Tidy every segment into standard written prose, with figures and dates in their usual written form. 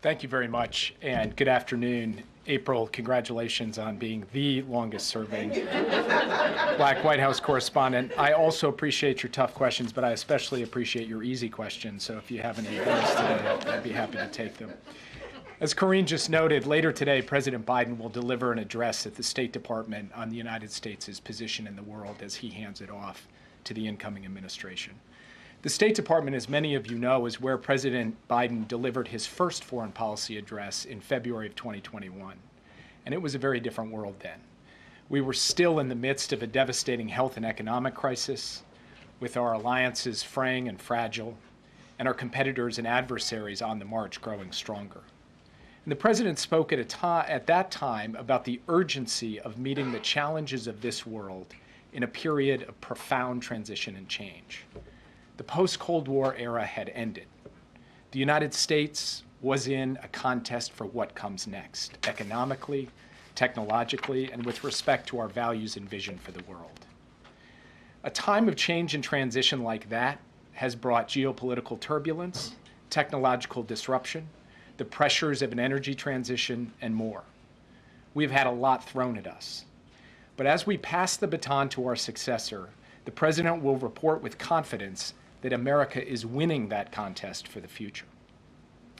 Thank you very much, and good afternoon. April, congratulations on being the longest-serving Black White House correspondent. I also appreciate your tough questions, but I especially appreciate your easy questions, so if you have any of those today, I'd be happy to take them. As Karine just noted, later today, President Biden will deliver an address at the State Department on the United States' position in the world as he hands it off to the incoming administration. The State Department, as many of you know, is where President Biden delivered his first foreign policy address in February of 2021. And it was a very different world then. We were still in the midst of a devastating health and economic crisis, with our alliances fraying and fragile, and our competitors and adversaries on the march growing stronger. And the President spoke at that time about the urgency of meeting the challenges of this world in a period of profound transition and change. The post-Cold War era had ended. The United States was in a contest for what comes next, economically, technologically, and with respect to our values and vision for the world. A time of change and transition like that has brought geopolitical turbulence, technological disruption, the pressures of an energy transition, and more. We've had a lot thrown at us. But as we pass the baton to our successor, the President will report with confidence that America is winning that contest for the future.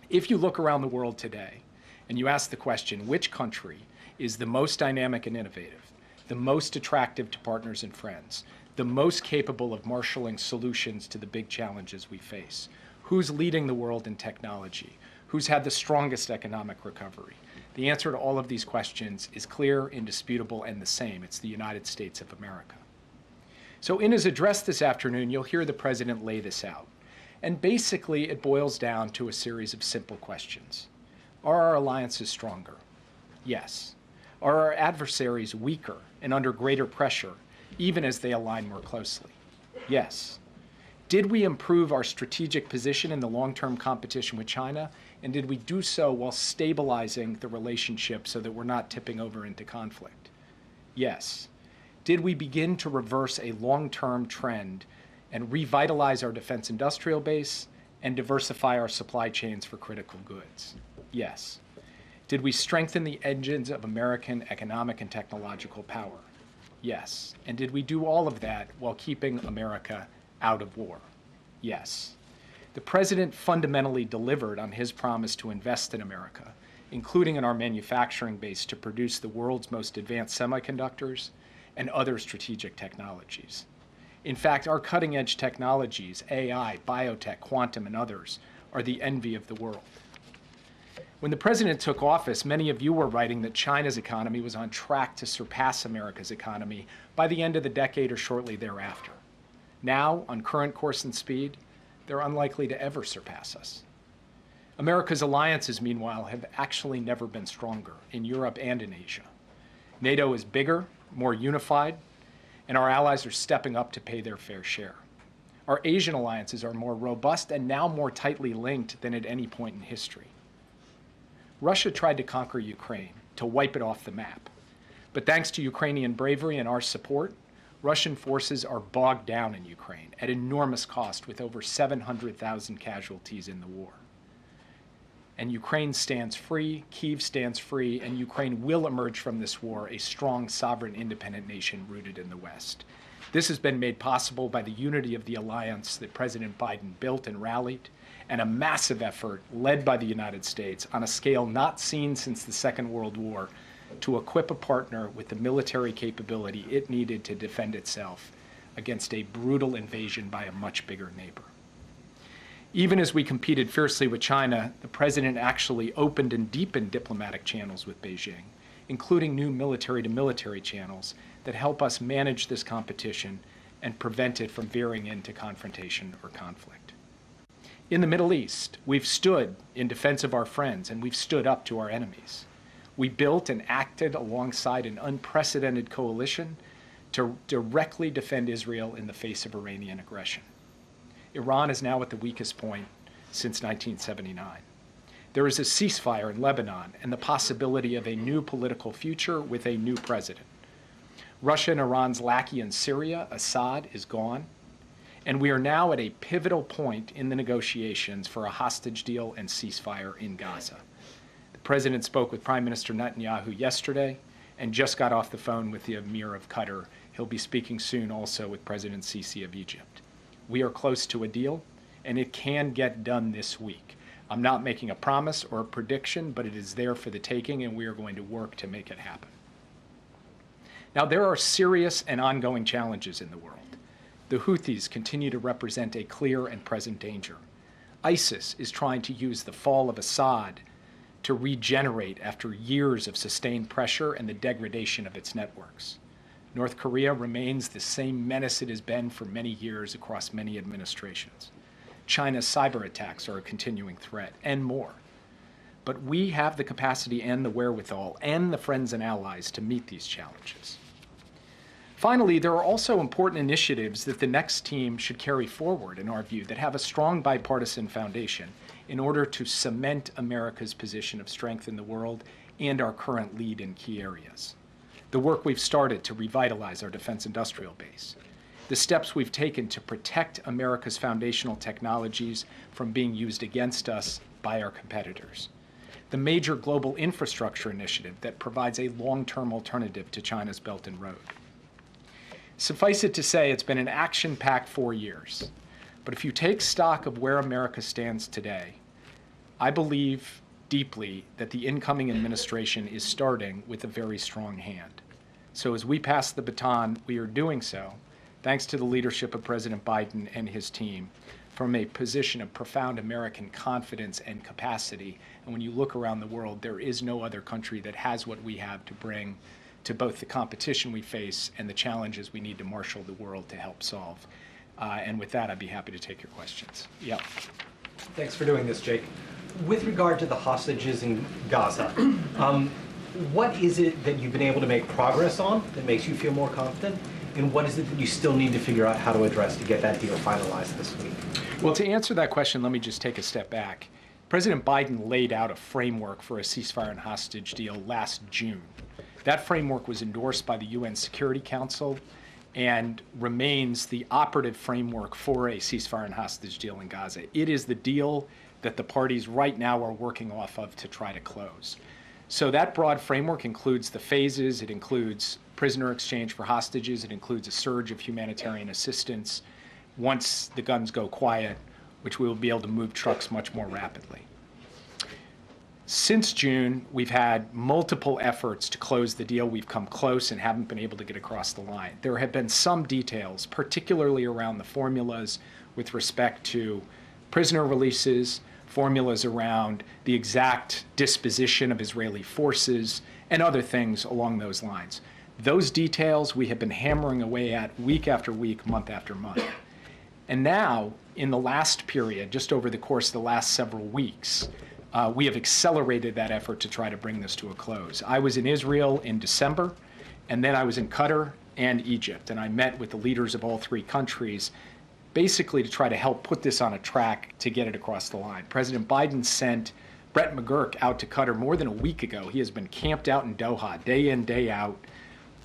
If you look around the world today and you ask the question, which country is the most dynamic and innovative, the most attractive to partners and friends, the most capable of marshaling solutions to the big challenges we face, who's leading the world in technology, who's had the strongest economic recovery? The answer to all of these questions is clear, indisputable, and the same. It's the United States of America. So in his address this afternoon, you'll hear the President lay this out. And basically, it boils down to a series of simple questions. Are our alliances stronger? Yes. Are our adversaries weaker and under greater pressure, even as they align more closely? Yes. Did we improve our strategic position in the long-term competition with China? And did we do so while stabilizing the relationship so that we're not tipping over into conflict? Yes. Did we begin to reverse a long-term trend and revitalize our defense industrial base and diversify our supply chains for critical goods? Yes. Did we strengthen the engines of American economic and technological power? Yes. And did we do all of that while keeping America out of war? Yes. The President fundamentally delivered on his promise to invest in America, including in our manufacturing base to produce the world's most advanced semiconductors and other strategic technologies. In fact, our cutting-edge technologies, AI, biotech, quantum, and others, are the envy of the world. When the President took office, many of you were writing that China's economy was on track to surpass America's economy by the end of the decade or shortly thereafter. Now, on current course and speed, they're unlikely to ever surpass us. America's alliances, meanwhile, have actually never been stronger in Europe and in Asia. NATO is bigger, more unified, and our allies are stepping up to pay their fair share. Our Asian alliances are more robust and now more tightly linked than at any point in history. Russia tried to conquer Ukraine, to wipe it off the map. But thanks to Ukrainian bravery and our support, Russian forces are bogged down in Ukraine at enormous cost with over 700,000 casualties in the war. And Ukraine stands free, Kyiv stands free, and Ukraine will emerge from this war a strong, sovereign, independent nation rooted in the West. This has been made possible by the unity of the alliance that President Biden built and rallied, and a massive effort led by the United States on a scale not seen since the Second World War to equip a partner with the military capability it needed to defend itself against a brutal invasion by a much bigger neighbor. Even as we competed fiercely with China, the President actually opened and deepened diplomatic channels with Beijing, including new military-to-military channels that help us manage this competition and prevent it from veering into confrontation or conflict. In the Middle East, we've stood in defense of our friends and we've stood up to our enemies. We built and acted alongside an unprecedented coalition to directly defend Israel in the face of Iranian aggression. Iran is now at the weakest point since 1979. There is a ceasefire in Lebanon and the possibility of a new political future with a new president. Russia and Iran's lackey in Syria, Assad, is gone. And we are now at a pivotal point in the negotiations for a hostage deal and ceasefire in Gaza. The president spoke with Prime Minister Netanyahu yesterday and just got off the phone with the Emir of Qatar. He'll be speaking soon also with President Sisi of Egypt. We are close to a deal, and it can get done this week. I'm not making a promise or a prediction, but it is there for the taking, and we are going to work to make it happen. Now, there are serious and ongoing challenges in the world. The Houthis continue to represent a clear and present danger. ISIS is trying to use the fall of Assad to regenerate after years of sustained pressure and the degradation of its networks. North Korea remains the same menace it has been for many years across many administrations. China's cyber attacks are a continuing threat, and more. But we have the capacity and the wherewithal and the friends and allies to meet these challenges. Finally, there are also important initiatives that the next team should carry forward, in our view, that have a strong bipartisan foundation in order to cement America's position of strength in the world and our current lead in key areas. The work we've started to revitalize our defense industrial base, the steps we've taken to protect America's foundational technologies from being used against us by our competitors, the major global infrastructure initiative that provides a long-term alternative to China's Belt and Road. Suffice it to say, it's been an action-packed 4 years. But if you take stock of where America stands today, I believe deeply that the incoming administration is starting with a very strong hand. So as we pass the baton, we are doing so thanks to the leadership of President Biden and his team, from a position of profound American confidence and capacity. And when you look around the world, there is no other country that has what we have to bring to both the competition we face and the challenges we need to marshal the world to help solve. And with that, I'd be happy to take your questions. Yeah. Thanks for doing this, Jake. With regard to the hostages in Gaza, what is it that you've been able to make progress on that makes you feel more confident? And what is it that you still need to figure out how to address to get that deal finalized this week? Well, to answer that question, let me just take a step back. President Biden laid out a framework for a ceasefire and hostage deal last June. That framework was endorsed by the UN Security Council and remains the operative framework for a ceasefire and hostage deal in Gaza. It is the deal that the parties right now are working off of to try to close. So that broad framework includes the phases, it includes prisoner exchange for hostages, it includes a surge of humanitarian assistance once the guns go quiet, which we will be able to move trucks much more rapidly. Since June, we've had multiple efforts to close the deal. We've come close and haven't been able to get across the line. There have been some details, particularly around the formulas with respect to prisoner releases, formulas around the exact disposition of Israeli forces, and other things along those lines. Those details we have been hammering away at week after week, month after month. And now, in the last period, just over the course of the last several weeks, we have accelerated that effort to try to bring this to a close. I was in Israel in December, and then I was in Qatar and Egypt, and I met with the leaders of all three countries basically to try to help put this on a track to get it across the line. President Biden sent Brett McGurk out to Qatar more than a week ago. He has been camped out in Doha, day in, day out,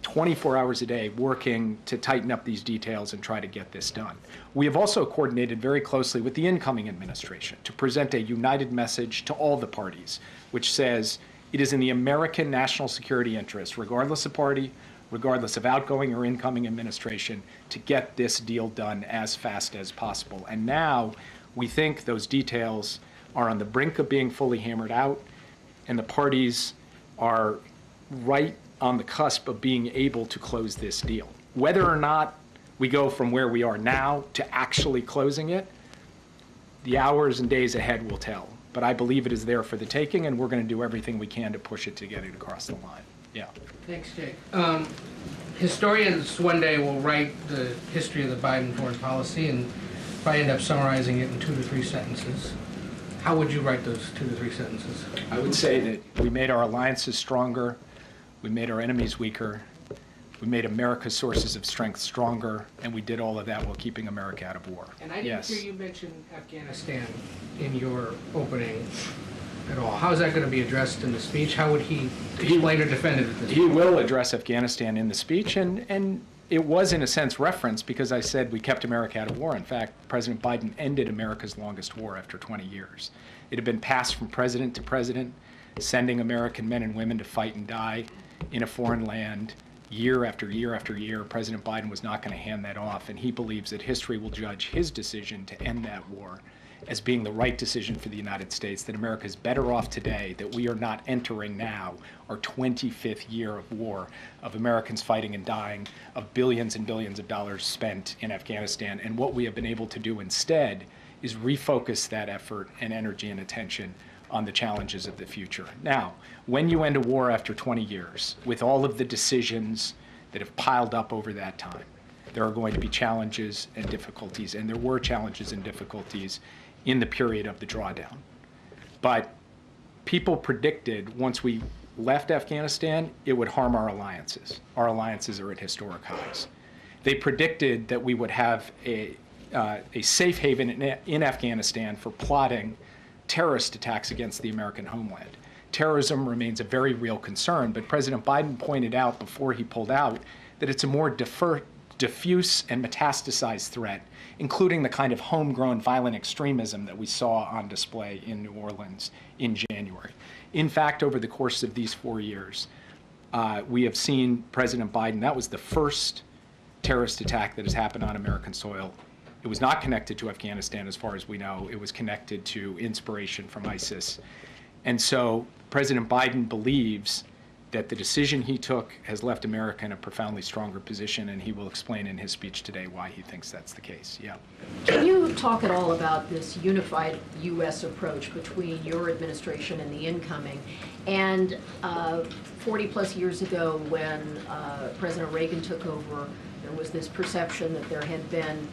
24 hours a day, working to tighten up these details and try to get this done. We have also coordinated very closely with the incoming administration to present a united message to all the parties, which says it is in the American national security interest, regardless of party, regardless of outgoing or incoming administration, to get this deal done as fast as possible. And now we think those details are on the brink of being fully hammered out, and the parties are right on the cusp of being able to close this deal. Whether or not we go from where we are now to actually closing it, the hours and days ahead will tell. But I believe it is there for the taking, and we're going to do everything we can to push it to get it across the line. Yeah. Thanks, Jake. Historians one day will write the history of the Biden foreign policy and probably end up summarizing it in 2 to 3 sentences. How would you write those 2 to 3 sentences? I would say that we made our alliances stronger, we made our enemies weaker, we made America's sources of strength stronger, and we did all of that while keeping America out of war. And I didn't hear you mention Afghanistan in your opening at all. How is that going to be addressed in the speech? How would he explain or defend it at this point? He will address Afghanistan in the speech, and it was, in a sense, referenced because I said we kept America out of war. In fact, President Biden ended America's longest war after 20 years. It had been passed from president to president, sending American men and women to fight and die in a foreign land year after year after year. President Biden was not going to hand that off, and he believes that history will judge his decision to end that war as being the right decision for the United States, that America is better off today, that we are not entering now our 25th year of war, of Americans fighting and dying, of billions and billions of dollars spent in Afghanistan. And what we have been able to do instead is refocus that effort and energy and attention on the challenges of the future. Now, when you end a war after 20 years, with all of the decisions that have piled up over that time, there are going to be challenges and difficulties, and there were challenges and difficulties in the period of the drawdown. But people predicted once we left Afghanistan, it would harm our alliances. Our alliances are at historic highs. They predicted that we would have a safe haven in Afghanistan for plotting terrorist attacks against the American homeland. Terrorism remains a very real concern, but President Biden pointed out before he pulled out that it's a more diffuse and metastasized threat, including the kind of homegrown violent extremism that we saw on display in New Orleans in January. In fact, over the course of these 4 years, we have seen President Biden, that was the first terrorist attack that has happened on American soil. It was not connected to Afghanistan as far as we know. It was connected to inspiration from ISIS. And so President Biden believes that the decision he took has left America in a profoundly stronger position, and he will explain in his speech today why he thinks that's the case. Yeah. Can you talk at all about this unified U.S. approach between your administration and the incoming? And 40 plus years ago, when President Reagan took over, there was this perception that there had been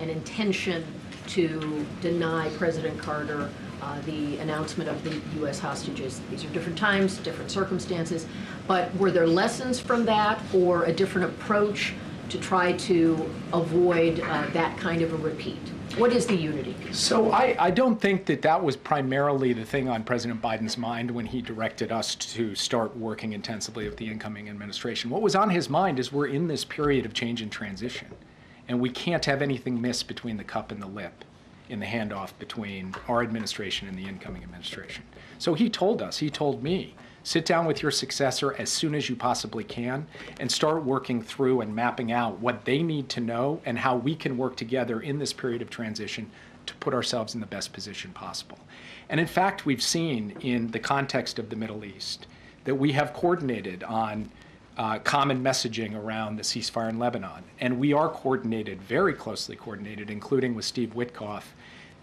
an intention to deny President Carter the announcement of the U.S. hostages. These are different times, different circumstances, but were there lessons from that or a different approach to try to avoid that kind of a repeat? What is the unity? So I don't think that that was primarily the thing on President Biden's mind when he directed us to start working intensively with the incoming administration. What was on his mind is we're in this period of change and transition, and we can't have anything miss between the cup and the lip in the handoff between our administration and the incoming administration. So he told us, he told me, sit down with your successor as soon as you possibly can and start working through and mapping out what they need to know and how we can work together in this period of transition to put ourselves in the best position possible. And in fact, we've seen in the context of the Middle East that we have coordinated on common messaging around the ceasefire in Lebanon. And we are coordinated, very closely coordinated, including with Steve Witkoff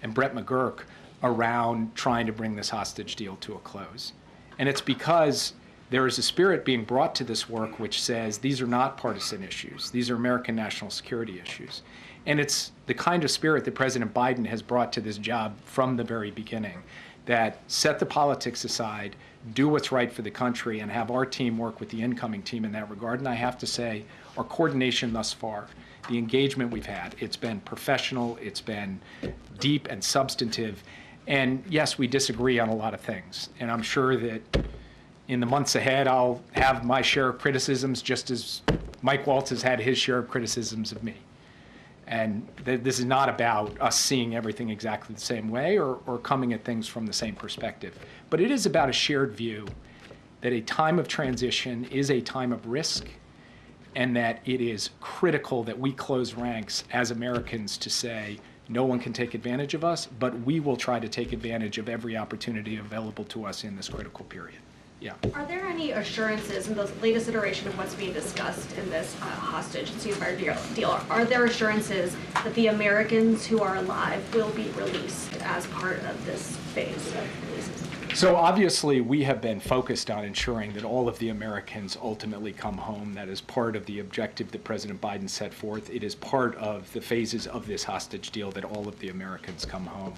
and Brett McGurk, around trying to bring this hostage deal to a close. And it's because there is a spirit being brought to this work which says these are not partisan issues. These are American national security issues. And it's the kind of spirit that President Biden has brought to this job from the very beginning, that set the politics aside, do what's right for the country, and have our team work with the incoming team in that regard. And I have to say, our coordination thus far, the engagement we've had, it's been professional, it's been deep and substantive. And yes, we disagree on a lot of things. And I'm sure that in the months ahead, I'll have my share of criticisms, just as Mike Waltz has had his share of criticisms of me. And this is not about us seeing everything exactly the same way or coming at things from the same perspective. But it is about a shared view that a time of transition is a time of risk, and that it is critical that we close ranks as Americans to say, no one can take advantage of us, but we will try to take advantage of every opportunity available to us in this critical period. Yeah. Are there any assurances in the latest iteration of what's being discussed in this hostage and ceasefire deal? Are there assurances that the Americans who are alive will be released as part of this phase of releases? So obviously we have been focused on ensuring that all of the Americans ultimately come home. That is part of the objective that President Biden set forth. It is part of the phases of this hostage deal that all of the Americans come home.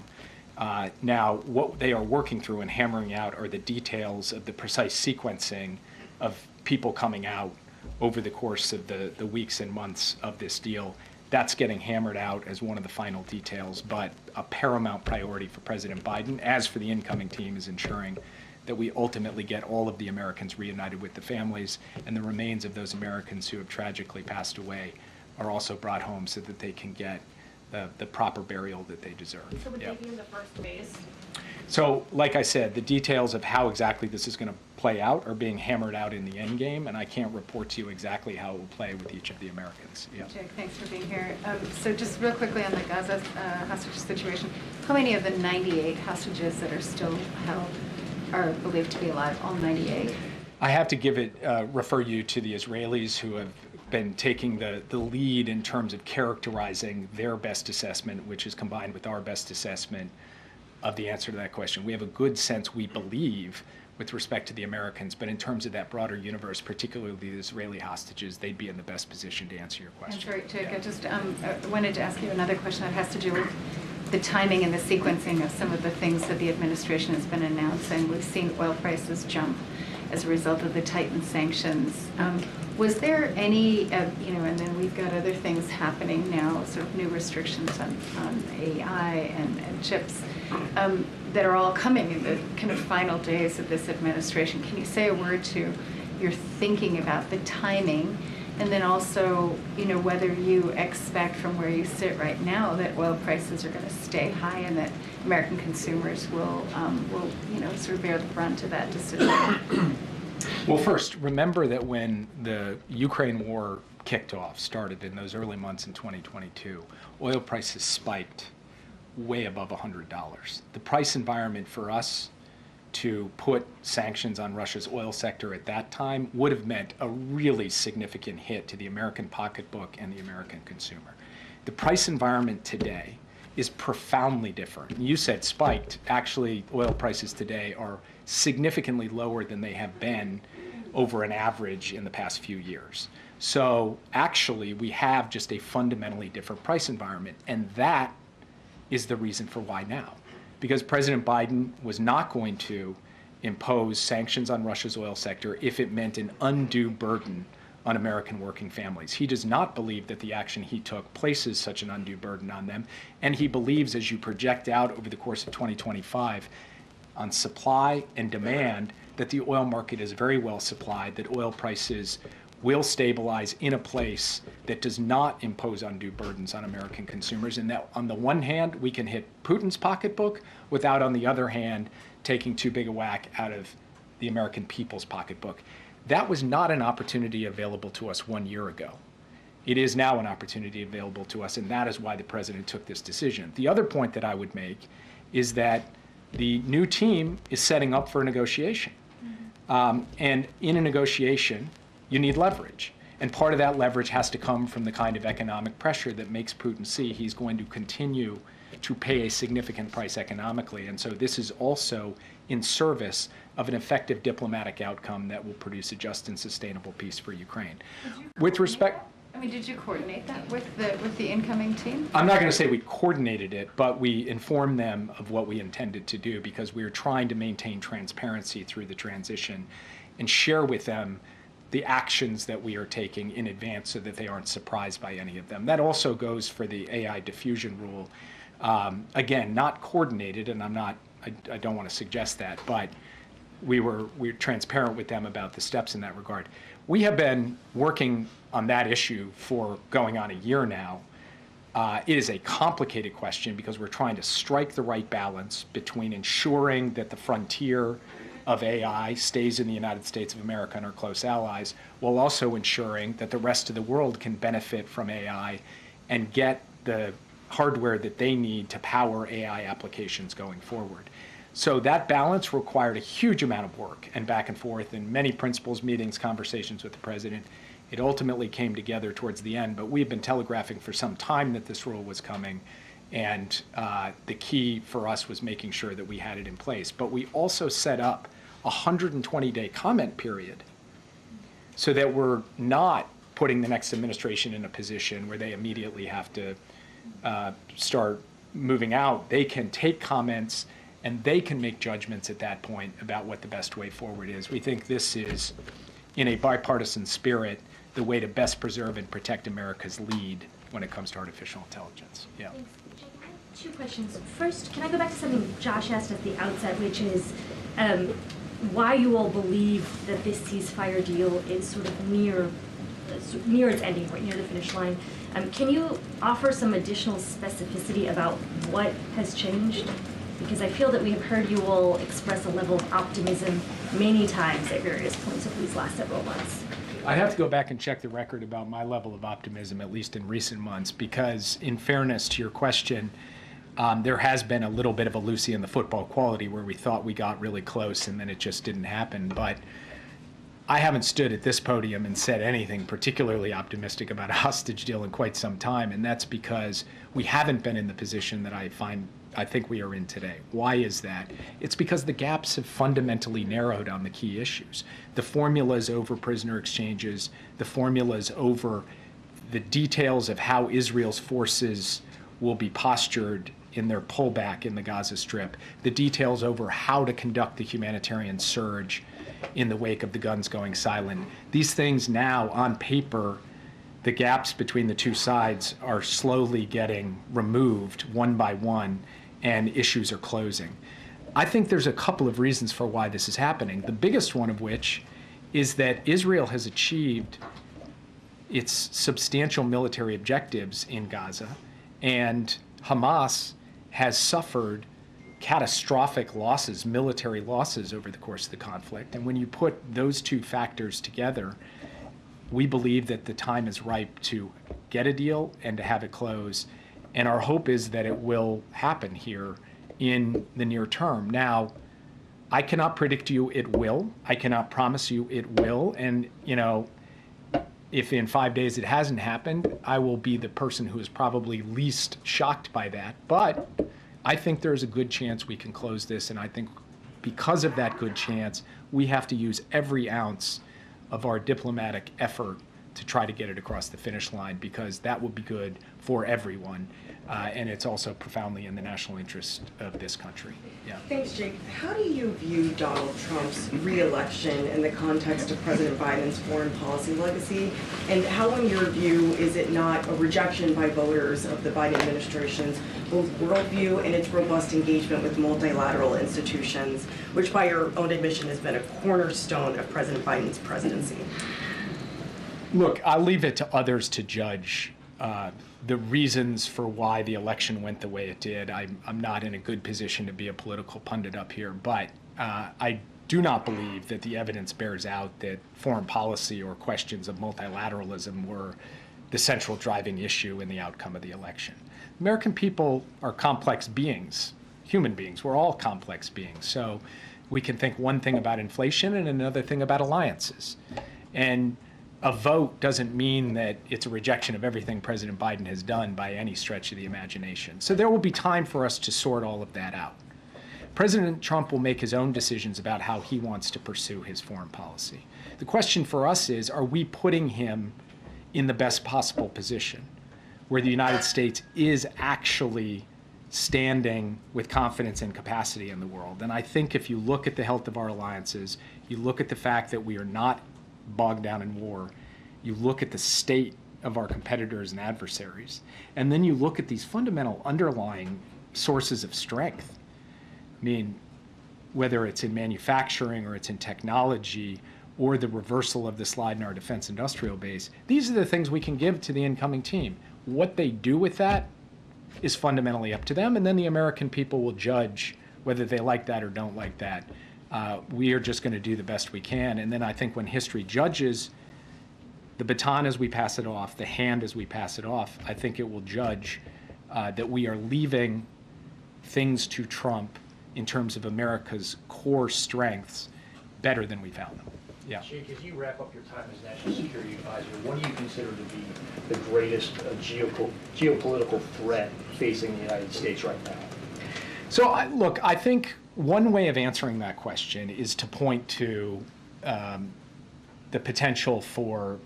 Now, what they are working through and hammering out are the details of the precise sequencing of people coming out over the course of the weeks and months of this deal. That's getting hammered out as one of the final details, but a paramount priority for President Biden, as for the incoming team, is ensuring that we ultimately get all of the Americans reunited with the families, and the remains of those Americans who have tragically passed away are also brought home so that they can get the proper burial that they deserve. So would Yeah. they be in the first phase? So, like I said, the details of how exactly this is going to play out are being hammered out in the end game, and I can't report to you exactly how it will play with each of the Americans. Yeah. Jake, thanks for being here. So just real quickly on the Gaza hostage situation, how many of the 98 hostages that are still held are believed to be alive? All 98? I have to refer you to the Israelis who have been taking the lead in terms of characterizing their best assessment, which is combined with our best assessment of the answer to that question. We have a good sense, we believe, with respect to the Americans, but in terms of that broader universe, particularly the Israeli hostages, they'd be in the best position to answer your I'm question. sorry, Jake, Yeah. I just wanted to ask you another question that has to do with the timing and the sequencing of some of the things that the administration has been announcing. We've seen oil prices jump as a result of the tightened sanctions. Was there any, and then we've got other things happening now, sort of new restrictions on AI and chips that are all coming in the kind of final days of this administration. Can you say a word to your thinking about the timing? And then also, whether you expect from where you sit right now that oil prices are going to stay high and that American consumers will sort of bear the brunt of that decision. Well, first, remember that when the Ukraine war started in those early months in 2022, oil prices spiked way above $100. The price environment for us to put sanctions on Russia's oil sector at that time would have meant a really significant hit to the American pocketbook and the American consumer. The price environment today is profoundly different. You said spiked. Actually, oil prices today are significantly lower than they have been over an average in the past few years. So actually, we have just a fundamentally different price environment, and that is the reason for why now. Because President Biden was not going to impose sanctions on Russia's oil sector if it meant an undue burden on American working families. He does not believe that the action he took places such an undue burden on them, and he believes, as you project out over the course of 2025 on supply and demand, that the oil market is very well supplied, that oil prices will stabilize in a place that does not impose undue burdens on American consumers, and that on the one hand, we can hit Putin's pocketbook without, on the other hand, taking too big a whack out of the American people's pocketbook. That was not an opportunity available to us 1 year ago. It is now an opportunity available to us, and that is why the president took this decision. The other point that I would make is that the new team is setting up for a negotiation. And in a negotiation, you need leverage. And part of that leverage has to come from the kind of economic pressure that makes Putin see he's going to continue to pay a significant price economically. And so this is also in service of an effective diplomatic outcome that will produce a just and sustainable peace for Ukraine. With respect, did you coordinate that with the incoming team? I'm not going to say we coordinated it, but we informed them of what we intended to do because we were trying to maintain transparency through the transition and share with them the actions that we are taking in advance so that they aren't surprised by any of them. That also goes for the AI diffusion rule. Again, not coordinated, and I don't want to suggest that, but we're transparent with them about the steps in that regard. We have been working on that issue for going on a year now. It is a complicated question because we're trying to strike the right balance between ensuring that the frontier of AI stays in the United States of America and our close allies, while also ensuring that the rest of the world can benefit from AI and get the hardware that they need to power AI applications going forward. So that balance required a huge amount of work and back and forth in many principals meetings, conversations with the president. It ultimately came together towards the end, but we've been telegraphing for some time that this rule was coming, and the key for us was making sure that we had it in place. But we also set up a 120-day comment period so that we're not putting the next administration in a position where they immediately have to start moving out. They can take comments and they can make judgments at that point about what the best way forward is. We think this is, in a bipartisan spirit, the way to best preserve and protect America's lead when it comes to artificial intelligence. Yeah. Thanks. Jake, I have 2 questions. First, can I go back to something Josh asked at the outset, which is why you all believe that this ceasefire deal is sort of near its ending point, near the finish line. Can you offer some additional specificity about what has changed? Because I feel that we have heard you all express a level of optimism many times at various points over these last several months. I have to go back and check the record about my level of optimism, at least in recent months, because in fairness to your question, there has been a little bit of a Lucy in the football quality where we thought we got really close and then it just didn't happen. But I haven't stood at this podium and said anything particularly optimistic about a hostage deal in quite some time, and that's because we haven't been in the position that I think we are in today. Why is that? It's because the gaps have fundamentally narrowed on the key issues. The formulas over prisoner exchanges, the formulas over the details of how Israel's forces will be postured in their pullback in the Gaza Strip, the details over how to conduct the humanitarian surge in the wake of the guns going silent. These things now, on paper, the gaps between the two sides are slowly getting removed one by one, and issues are closing. I think there's a couple of reasons for why this is happening. The biggest one of which is that Israel has achieved its substantial military objectives in Gaza, and Hamas has suffered catastrophic losses, military losses over the course of the conflict. And when you put those two factors together, we believe that the time is ripe to get a deal and to have it close. And our hope is that it will happen here in the near term. Now, I cannot predict you it will. I cannot promise you it will. And, if in 5 days it hasn't happened, I will be the person who is probably least shocked by that. But I think there's a good chance we can close this. And I think because of that good chance, we have to use every ounce of our diplomatic effort to try to get it across the finish line, because that would be good for everyone. And it's also profoundly in the national interest of this country. Yeah. Thanks, Jake. How do you view Donald Trump's re-election in the context of President Biden's foreign policy legacy? And how, in your view, is it not a rejection by voters of the Biden administration's both worldview and its robust engagement with multilateral institutions, which by your own admission has been a cornerstone of President Biden's presidency? Look, I'll leave it to others to judge the reasons for why the election went the way it did. I'm not in a good position to be a political pundit up here, but I do not believe that the evidence bears out that foreign policy or questions of multilateralism were the central driving issue in the outcome of the election. American people are complex beings, human beings. We're all complex beings. So we can think one thing about inflation and another thing about alliances. And a vote doesn't mean that it's a rejection of everything President Biden has done by any stretch of the imagination. So there will be time for us to sort all of that out. President Trump will make his own decisions about how he wants to pursue his foreign policy. The question for us is, are we putting him in the best possible position where the United States is actually standing with confidence and capacity in the world? And I think if you look at the health of our alliances, you look at the fact that we are not bogged down in war, you look at the state of our competitors and adversaries, and then you look at these fundamental underlying sources of strength. I mean, whether it's in manufacturing or it's in technology or the reversal of the slide in our defense industrial base, these are the things we can give to the incoming team. What they do with that is fundamentally up to them, and then the American people will judge whether they like that or don't like that. We are just going to do the best we can. And then I think when history judges the baton as we pass it off, the hand as we pass it off, I think it will judge that we are leaving things to Trump in terms of America's core strengths better than we found them. Yeah. Jake, as you wrap up your time as National Security Advisor, what do you consider to be the greatest geopolitical threat facing the United States right now? So, look, I think one way of answering that question is to point to the potential for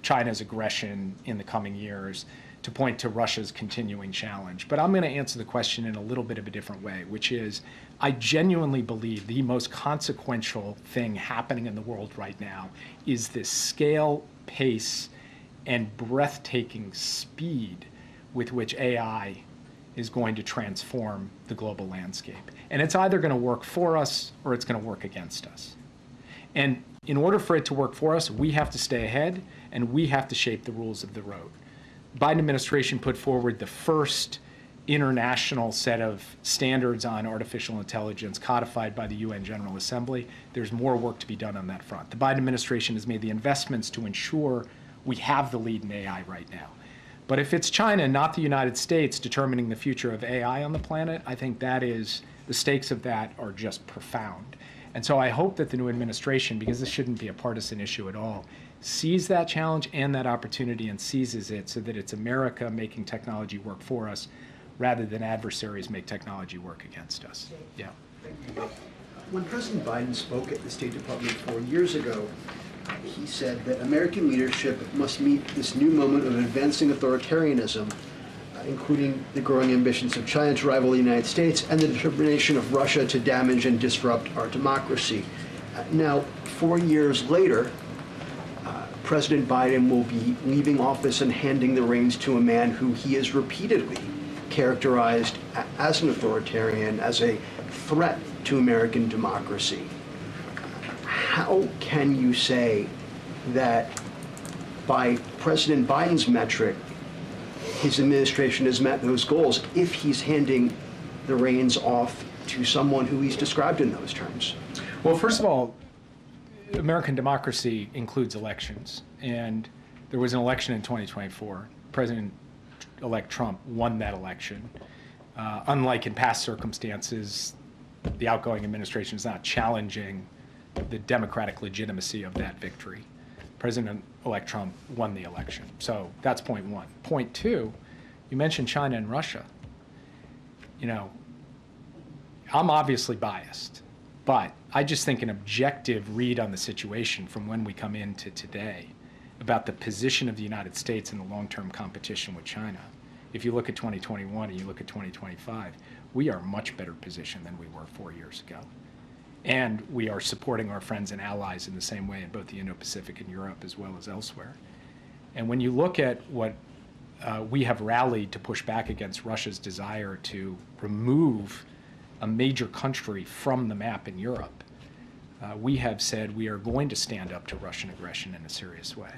China's aggression in the coming years, to point to Russia's continuing challenge. But I'm going to answer the question in a little bit of a different way, which is I genuinely believe the most consequential thing happening in the world right now is this scale, pace, and breathtaking speed with which AI is going to transform the global landscape. And it's either going to work for us or it's going to work against us. And in order for it to work for us, we have to stay ahead and we have to shape the rules of the road. Biden administration put forward the first international set of standards on artificial intelligence codified by the UN General Assembly. There's more work to be done on that front. The Biden administration has made the investments to ensure we have the lead in AI right now. But if it's China, not the United States, determining the future of AI on the planet, I think the stakes of that are just profound. And so I hope that the new administration, because this shouldn't be a partisan issue at all, sees that challenge and that opportunity and seizes it so that it's America making technology work for us rather than adversaries make technology work against us. Yeah. When President Biden spoke at the State Department 4 years ago, he said that American leadership must meet this new moment of advancing authoritarianism, including the growing ambitions of China to rival the United States and the determination of Russia to damage and disrupt our democracy. Now, 4 years later, President Biden will be leaving office and handing the reins to a man who he has repeatedly characterized as an authoritarian, as a threat to American democracy. How can you say that by President Biden's metric, his administration has met those goals if he's handing the reins off to someone who he's described in those terms? Well, first of all, American democracy includes elections. And there was an election in 2024. President-elect Trump won that election. Unlike in past circumstances, the outgoing administration is not challenging the democratic legitimacy of that victory. President-elect Trump won the election. So that's point one. Point two, you mentioned China and Russia. You know, I'm obviously biased, but I just think an objective read on the situation from when we come into today about the position of the United States in the long-term competition with China. If you look at 2021 and you look at 2025, we are much better positioned than we were 4 years ago. And we are supporting our friends and allies in the same way in both the Indo-Pacific and Europe as well as elsewhere. And when you look at what we have rallied to push back against Russia's desire to remove a major country from the map in Europe, we have said we are going to stand up to Russian aggression in a serious way.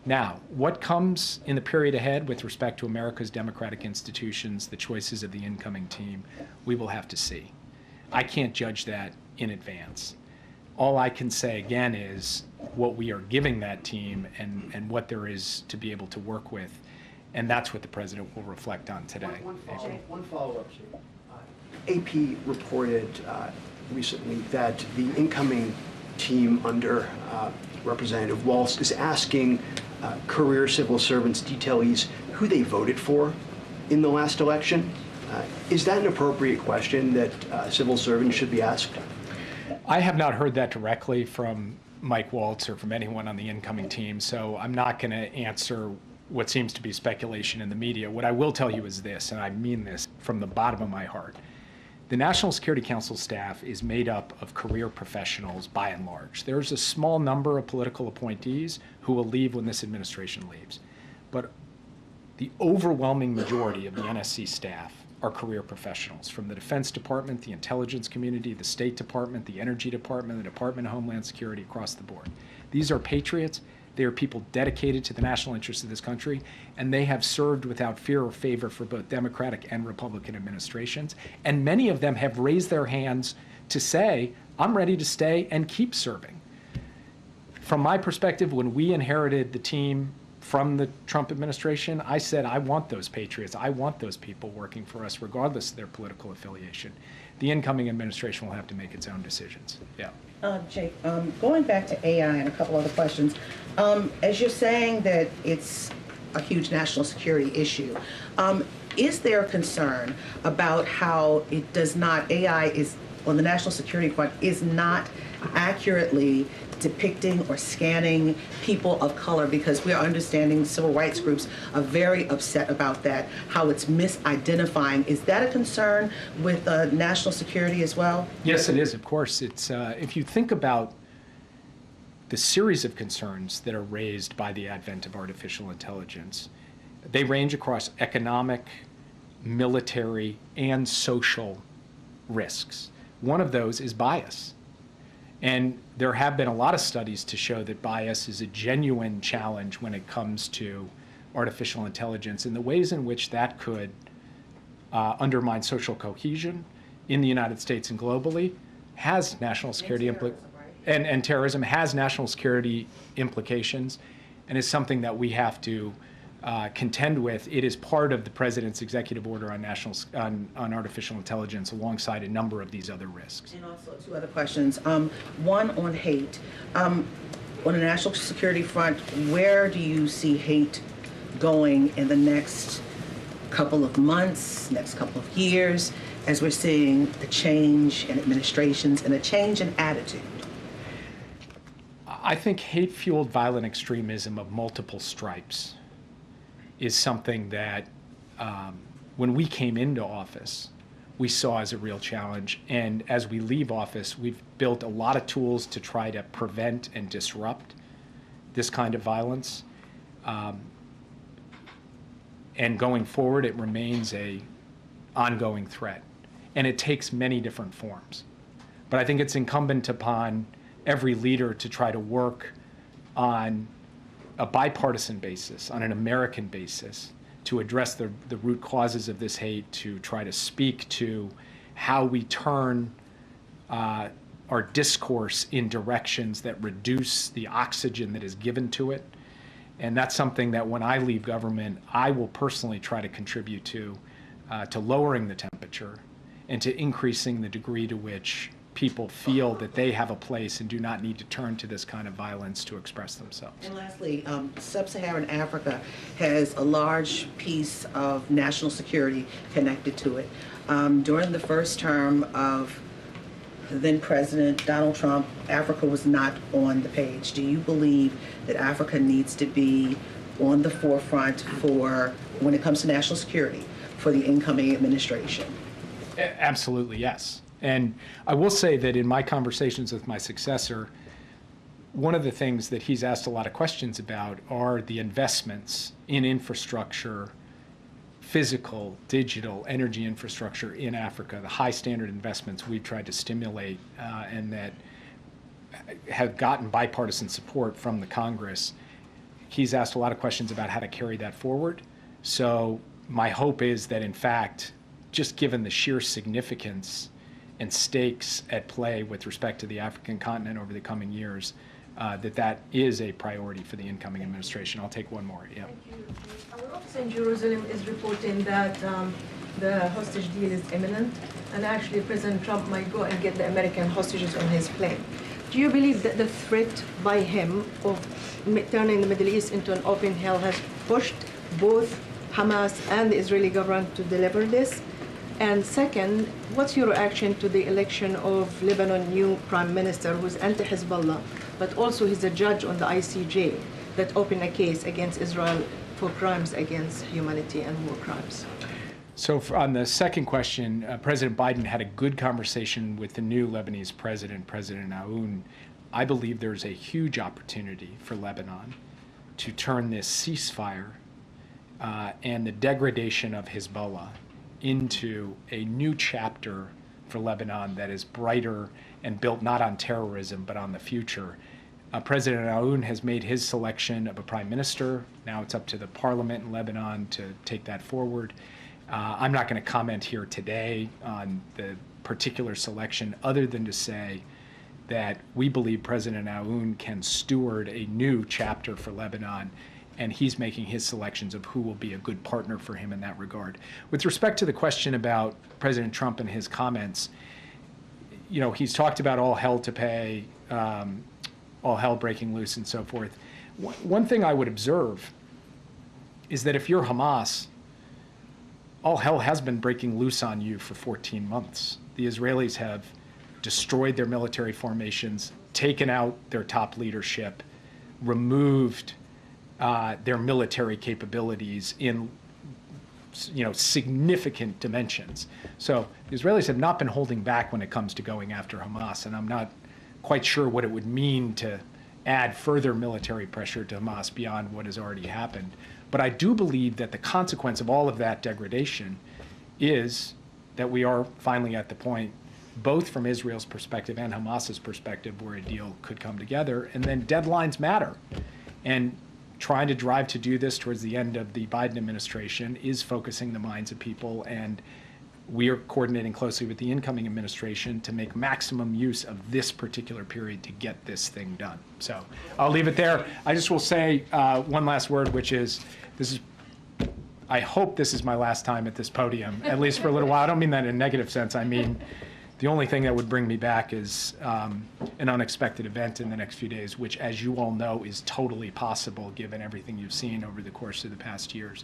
Now, what comes in the period ahead with respect to America's democratic institutions, the choices of the incoming team, we will have to see. I can't judge that in advance. All I can say again is what we are giving that team and what there is to be able to work with, and that's what the president will reflect on today. One follow-up, AP reported recently that the incoming team under Representative Walz is asking career civil servants, detailees, who they voted for in the last election. Is that an appropriate question that civil servants should be asked? I have not heard that directly from Mike Waltz or from anyone on the incoming team, so I'm not going to answer what seems to be speculation in the media. What I will tell you is this, and I mean this from the bottom of my heart. The National Security Council staff is made up of career professionals by and large. There's a small number of political appointees who will leave when this administration leaves. But the overwhelming majority of the NSC staff are career professionals from the Defense Department, the intelligence community, the State Department, the Energy Department, the Department of Homeland Security, across the board. These are patriots. They are people dedicated to the national interests of this country, and they have served without fear or favor for both Democratic and Republican administrations. And many of them have raised their hands to say, I'm ready to stay and keep serving. From my perspective, when we inherited the team from the Trump administration, I said, I want those patriots. I want those people working for us, regardless of their political affiliation. The incoming administration will have to make its own decisions. Yeah. Jake, going back to AI and a couple other questions, as you're saying that it's a huge national security issue, is there a concern about how it does not, AI is, on the national security front, is not accurately depicting or scanning people of color, because we are understanding civil rights groups are very upset about that, how it's misidentifying. Is that a concern with national security as well? Yes, it is, of course. It's if you think about the series of concerns that are raised by the advent of artificial intelligence, they range across economic, military and social risks. One of those is bias. And there have been a lot of studies to show that bias is a genuine challenge when it comes to artificial intelligence and the ways in which that could undermine social cohesion in the United States and globally has national security and terrorism has national security implications and is something that we have to contend with. It is part of the president's executive order on artificial intelligence alongside a number of these other risks. And also two other questions. One on hate. On the national security front, where do you see hate going in the next couple of months, next couple of years, as we're seeing a change in administrations and a change in attitude? I think hate-fueled violent extremism of multiple stripes is something that when we came into office, we saw as a real challenge. And as we leave office, we've built a lot of tools to try to prevent and disrupt this kind of violence. And going forward, it remains an ongoing threat. And it takes many different forms. But I think it's incumbent upon every leader to try to work on a bipartisan basis, on an American basis, to address the root causes of this hate, to try to speak to how we turn our discourse in directions that reduce the oxygen that is given to it. And that's something that when I leave government, I will personally try to contribute to lowering the temperature and to increasing the degree to which people feel that they have a place and do not need to turn to this kind of violence to express themselves. And lastly, sub-Saharan Africa has a large piece of national security connected to it. During the first term of then President Donald Trump, Africa was not on the page. Do you believe that Africa needs to be on the forefront for, when it comes to national security, for the incoming administration? Absolutely, yes. And I will say that in my conversations with my successor, one of the things that he's asked a lot of questions about are the investments in infrastructure, physical, digital, energy infrastructure in Africa, the high standard investments we've tried to stimulate and that have gotten bipartisan support from the Congress. He's asked a lot of questions about how to carry that forward. So my hope is that, in fact, just given the sheer significance and stakes at play with respect to the African continent over the coming years, that is a priority for the incoming administration. I'll take one more. Yeah. Thank you. Our office in Jerusalem is reporting that the hostage deal is imminent, and actually President Trump might go and get the American hostages on his plane. Do you believe that the threat by him of turning the Middle East into an open hell has pushed both Hamas and the Israeli government to deliver this? And second, what's your reaction to the election of Lebanon's new prime minister, who's anti-Hezbollah, but also he's a judge on the ICJ that opened a case against Israel for crimes against humanity and war crimes? So on the second question, President Biden had a good conversation with the new Lebanese president, President Aoun. I believe there's a huge opportunity for Lebanon to turn this ceasefire and the degradation of Hezbollah into a new chapter for Lebanon that is brighter and built not on terrorism but on the future. President Aoun has made his selection of a prime minister. Now it's up to the parliament in Lebanon to take that forward. I'm not going to comment here today on the particular selection other than to say that we believe President Aoun can steward a new chapter for Lebanon, and he's making his selections of who will be a good partner for him in that regard. With respect to the question about President Trump and his comments, you know, he's talked about all hell to pay, all hell breaking loose and so forth. One thing I would observe is that if you're Hamas, all hell has been breaking loose on you for 14 months. The Israelis have destroyed their military formations, taken out their top leadership, removed their military capabilities in, you know, significant dimensions. So the Israelis have not been holding back when it comes to going after Hamas, and I'm not quite sure what it would mean to add further military pressure to Hamas beyond what has already happened. But I do believe that the consequence of all of that degradation is that we are finally at the point, both from Israel's perspective and Hamas's perspective, where a deal could come together. And then deadlines matter. And trying to drive to do this towards the end of the Biden administration is focusing the minds of people. And we are coordinating closely with the incoming administration to make maximum use of this particular period to get this thing done. So I'll leave it there. I just will say one last word, which is, I hope this is my last time at this podium, at least for a little while. I don't mean that in a negative sense. I mean, the only thing that would bring me back is an unexpected event in the next few days, which, as you all know, is totally possible given everything you've seen over the course of the past years.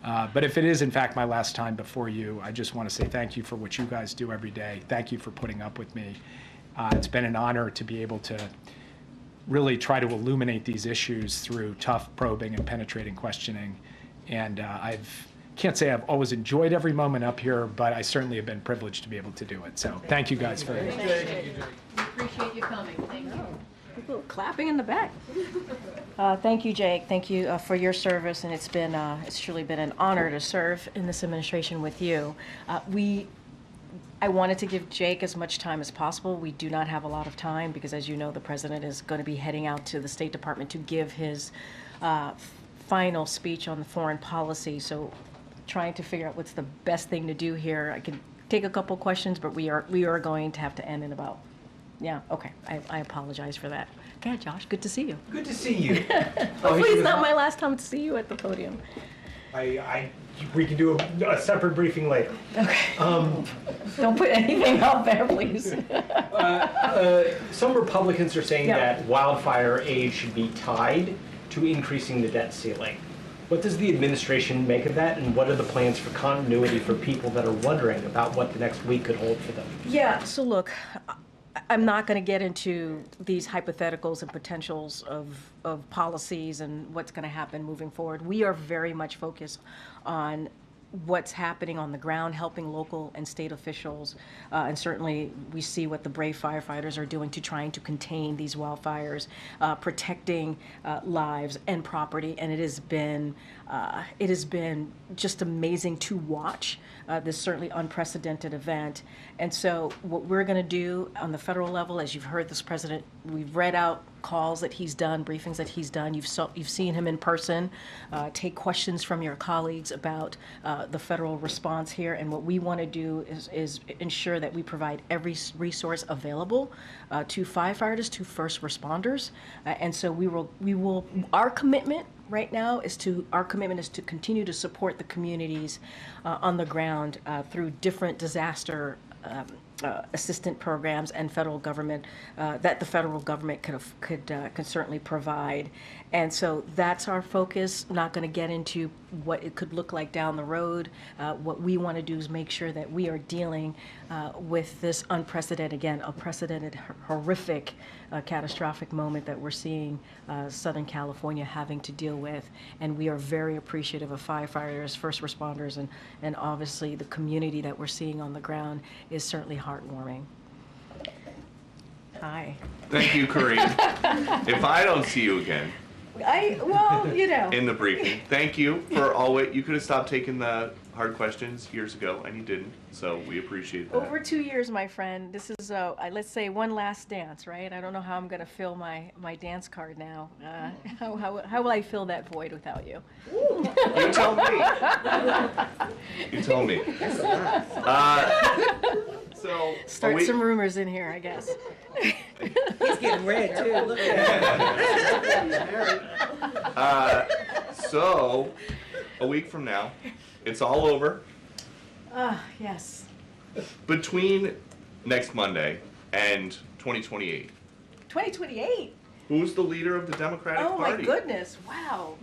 But if it is, in fact, my last time before you, I just want to say thank you for what you guys do every day. Thank you for putting up with me. It's been an honor to be able to really try to illuminate these issues through tough probing and penetrating questioning. And can't say I've always enjoyed every moment up here, but I certainly have been privileged to be able to do it. So thank you guys very much. We appreciate you coming. Thank you. People clapping in the back. Thank you, Jake. Thank you for your service, and it's truly been an honor to serve in this administration with you. I wanted to give Jake as much time as possible. We do not have a lot of time because, as you know, the president is going to be heading out to the State Department to give his final speech on the foreign policy. So trying to figure out what's the best thing to do here. I can take a couple questions, but we are going to have to end in about, yeah, okay. I apologize for that. Okay, Josh, good to see you. Good to see you. Hopefully it's not my last time to see you at the podium. We can do a separate briefing later. Okay. Don't put anything out there, please. Some Republicans are saying Yeah. that wildfire aid should be tied to increasing the debt ceiling. What does the administration make of that, and what are the plans for continuity for people that are wondering about what the next week could hold for them? Yeah, so look, I'm not going to get into these hypotheticals and potentials of policies and what's going to happen moving forward. We are very much focused on what's happening on the ground, helping local and state officials, and certainly we see what the brave firefighters are doing to trying to contain these wildfires, protecting lives and property, and it has been just amazing to watch this certainly unprecedented event. And so what we're going to do on the federal level, as you've heard this president, we've read out calls that he's done, briefings that he's done. You've seen him in person, take questions from your colleagues about the federal response here. And what we want to do is ensure that we provide every resource available to firefighters, to first responders. And so we will, our commitment right now is to continue to support the communities on the ground through different disaster assistant programs and federal government that the federal government could certainly provide. And so that's our focus. Not going to get into what it could look like down the road. What we want to do is make sure that we are dealing with this unprecedented, horrific, catastrophic moment that we're seeing Southern California having to deal with. And we are very appreciative of firefighters, first responders, and obviously the community that we're seeing on the ground is certainly heartwarming. Hi. Thank you, Karine. If I don't see you again in the briefing, thank you for always. You could have stopped taking the hard questions years ago, and you didn't. So we appreciate that. Over 2 years, my friend. This is let's say one last dance, right? I don't know how I'm going to fill my dance card now. How will I fill that void without you? You tell me. You tell me. So start some rumors in here, I guess. He's getting red too. Look at him. So a week from now, it's all over. Yes. Between next Monday and 2028. 2028? Who's the leader of the Democratic Party? Oh my goodness, wow.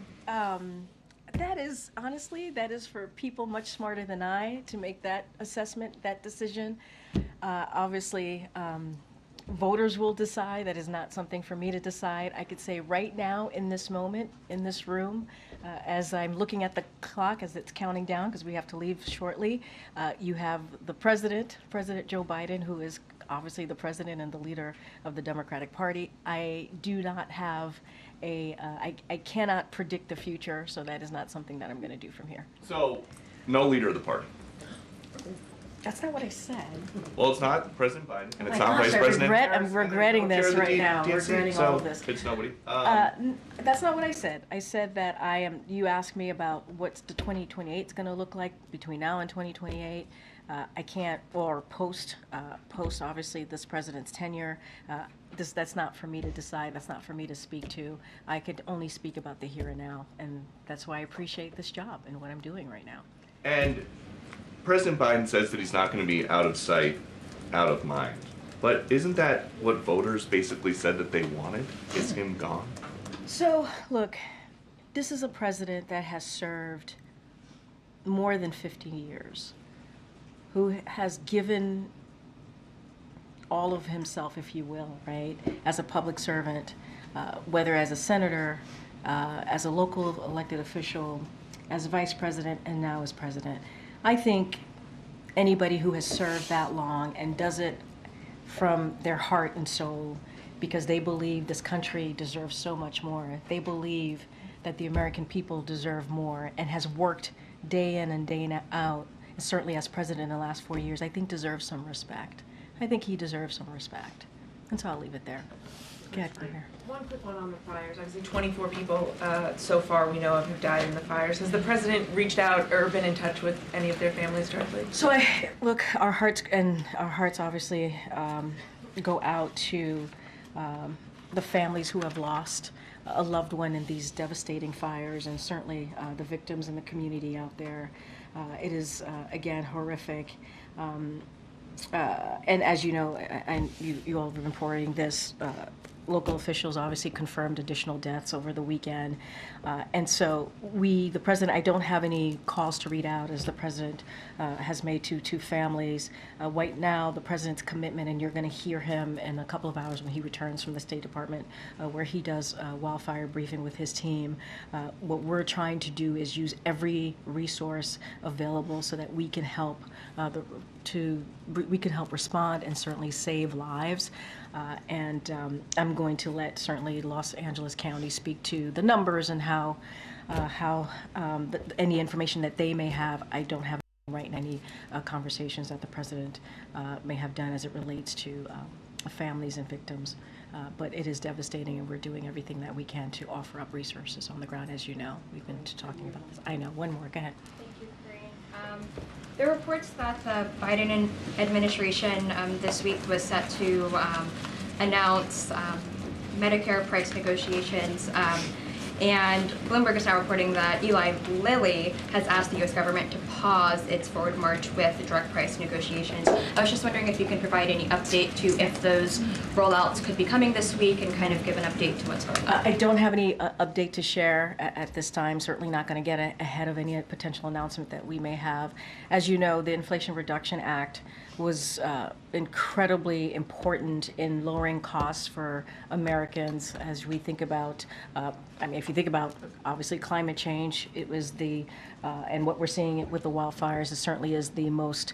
That is, honestly, that is for people much smarter than I to make that assessment, that decision. Obviously, voters will decide. That is not something for me to decide. I could say right now, in this moment, in this room, as I'm looking at the clock as it's counting down, because we have to leave shortly, you have the President Joe Biden, who is obviously the president and the leader of the Democratic Party. I do not have I cannot predict the future, so that is not something that I'm going to do from here. So, no leader of the party? That's not what I said. Well, it's not President Biden, and it's My not gosh, Vice President. I'm regretting Chair this of the right now, DNC, regretting so all of this. It's nobody. That's not what I said. I said that you asked me about what's the 2028 going to look like between now and 2028. I can't, or post obviously this president's tenure. That's not for me to decide. That's not for me to speak to. I could only speak about the here and now, and that's why I appreciate this job and what I'm doing right now. And President Biden says that he's not going to be out of sight, out of mind. But isn't that what voters basically said that they wanted? Is him gone? So, look, this is a president that has served more than 50 years, who has given all of himself, if you will, right, as a public servant, whether as a senator, as a local elected official, as vice president, and now as president. I think anybody who has served that long and does it from their heart and soul because they believe this country deserves so much more. They believe that the American people deserve more and has worked day in and day out, and certainly as president in the last 4 years, I think deserves some respect. I think he deserves some respect. And so I'll leave it there. Go ahead, Claire. One quick one on the fires. Obviously, 24 people so far we know of who've died in the fires. Has the president reached out or been in touch with any of their families directly? So look, our hearts obviously go out to the families who have lost a loved one in these devastating fires, and certainly the victims and the community out there. It is again horrific. And as you know, and you all have been reporting this, local officials obviously confirmed additional deaths over the weekend. And so the president, I don't have any calls to read out as the president has made to families. Right now, the president's commitment, and you're going to hear him in a couple of hours when he returns from the State Department, where he does a wildfire briefing with his team. What we're trying to do is use every resource available so that we can help we can help respond and certainly save lives. I'm going to let certainly Los Angeles County speak to the numbers and how any information that they may have. I don't have right now any conversations that the president may have done as it relates to families and victims. But it is devastating, and we're doing everything that we can to offer up resources on the ground. As you know, we've been talking about this. I know. One more. Go ahead. Thank you, Karine. There are reports that the Biden administration this week was set to announce Medicare price negotiations. And Bloomberg is now reporting that Eli Lilly has asked the U.S. government to pause its forward march with drug price negotiations. I was just wondering if you can provide any update to if those rollouts could be coming this week and kind of give an update to what's going on. I don't have any update to share at this time. Certainly not going to get ahead of any potential announcement that we may have. As you know, the Inflation Reduction Act was incredibly important in lowering costs for Americans as we think about, if you think about obviously climate change, it was and what we're seeing with the wildfires, it certainly is the most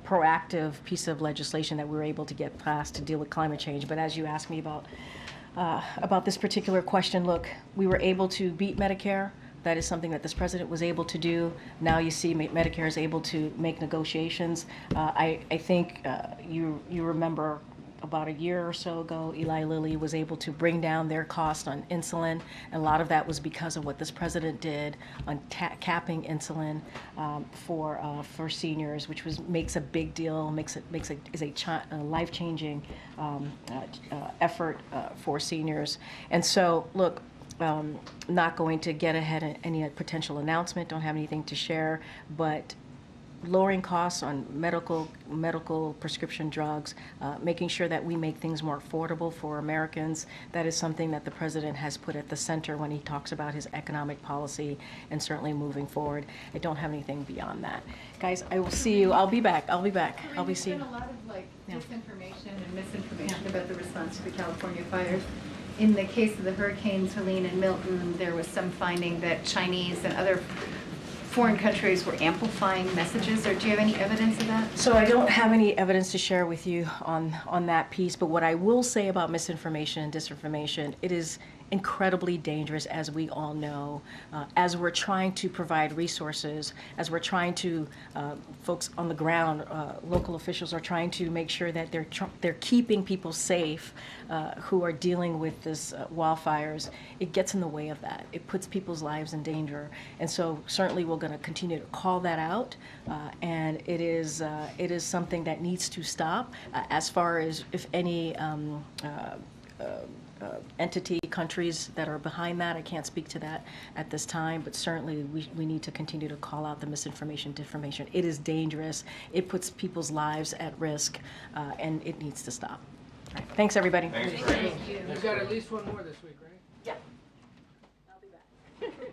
proactive piece of legislation that we were able to get passed to deal with climate change. But as you asked me about this particular question, look, we were able to beat Medicare. That is something that this president was able to do. Now you see Medicare is able to make negotiations. I think you remember about a year or so ago, Eli Lilly was able to bring down their cost on insulin. And a lot of that was because of what this president did on capping insulin for seniors, which makes a big deal, is a life-changing effort for seniors. And so, look. Not going to get ahead of any potential announcement, don't have anything to share, but lowering costs on medical prescription drugs, making sure that we make things more affordable for Americans, that is something that the president has put at the center when he talks about his economic policy and certainly moving forward. I don't have anything beyond that. Guys, I will see you. I'll be back. I'll be seeing you. There's been a lot of disinformation and misinformation about the response to the California fires. In the case of the hurricanes Helene and Milton, there was some finding that Chinese and other foreign countries were amplifying messages, or do you have any evidence of that? So I don't have any evidence to share with you on that piece, but what I will say about misinformation and disinformation, it is incredibly dangerous, as we all know, as we're trying to provide resources, as we're trying to, folks on the ground, local officials are trying to make sure that they're keeping people safe who are dealing with this wildfires. It gets in the way of that. It puts people's lives in danger. And so certainly we're going to continue to call that out, and it is something that needs to stop. As far as if any entity, countries that are behind that, I can't speak to that at this time, but certainly we need to continue to call out the misinformation, disinformation. It is dangerous. It puts people's lives at risk, and it needs to stop. All right. Thanks, everybody. Thank you. You've got at least one more this week, right? Yeah. I'll be back.